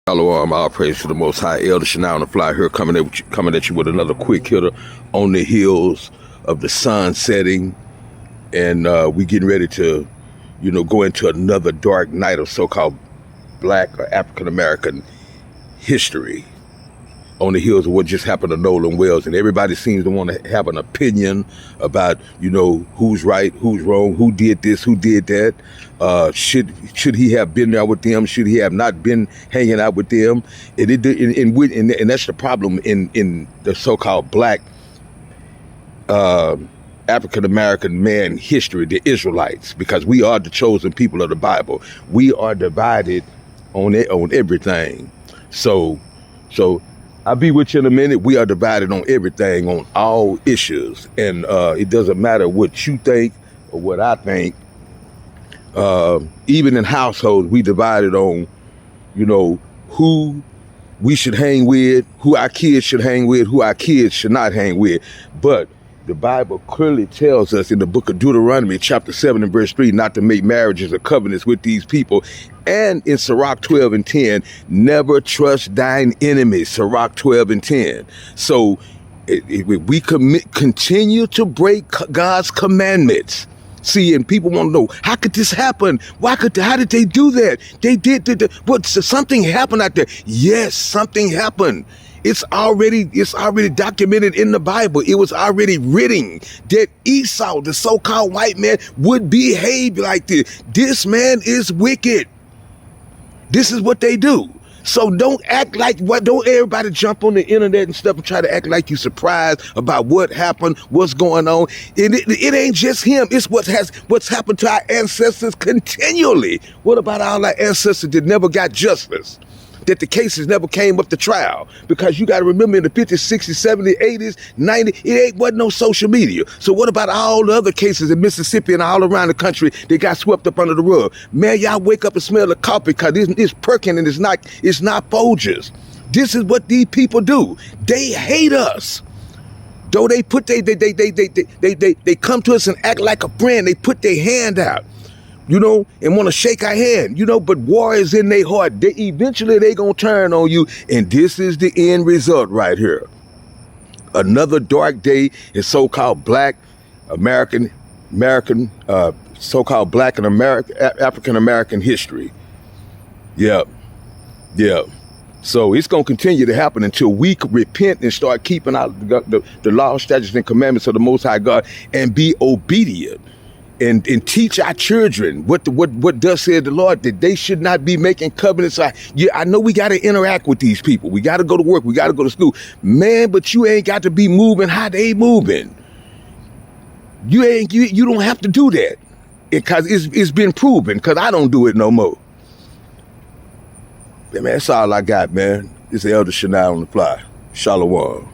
Shalom, all praise to the Most High. Elder Shana on the fly here, coming at you with another quick hitter on the heels of the sun setting, and we getting ready to, go into another dark night of so-called Black or African American history. On the heels of what just happened to Nolan, and everybody seems to want to have an opinion about, who's right, who's wrong, who did this, who did that. Should he have been there with them? Should he have not been hanging out with them? And that's the problem in the so-called Black African American man history, the Israelites, because we are the chosen people of the Bible. We are divided on everything. So I'll be with you in a minute. We are divided on everything, on all issues. And it doesn't matter what you think or what I think. Even in households, we divided on, who we should hang with, who our kids should hang with, who our kids should not hang with. But the Bible clearly tells us in the book of Deuteronomy, chapter 7 and verse 3, not to make marriages or covenants with these people. And in Sirach 12 and 10, never trust thine enemies, Sirach 12 and 10. So if we continue to break God's commandments. See, and people want to know, how could this happen? How did they do that? They did something happened out there. Yes, something happened. It's already documented in the Bible. It was already written that Esau, the so-called white man, would behave like this. This man is wicked. This is what they do. So don't everybody jump on the internet and stuff and try to act like you're surprised about what happened, what's going on. And it ain't just him. It's what's happened to our ancestors continually. What about all our ancestors that never got justice? That the cases never came up to trial? Because you got to remember, in the 50s, 60s, 70s, 80s, 90s, wasn't no social media. So what about all the other cases in Mississippi and all around the country that got swept up under the rug? Man, y'all wake up and smell the coffee because it's perking and it's not Folgers. This is what these people do. They hate us. Though they come to us and act like a friend. They put their hand out, and want to shake our hand, but war is in their heart. Eventually they gonna turn on you, and this is the end result right here. Another dark day in so-called Black American, so-called Black and African American history. Yep. So it's gonna continue to happen until we repent and start keeping out the law, statutes, and commandments of the Most High God and be obedient. And teach our children what does say the Lord, that they should not be making covenants. I know we got to interact with these people. We got to go to work. We got to go to school. Man, but you ain't got to be moving how they moving. You don't have to do that, because it's been proven, because I don't do it no more. Man, that's all I got, man. It's Elder Shana on the fly. Shalom.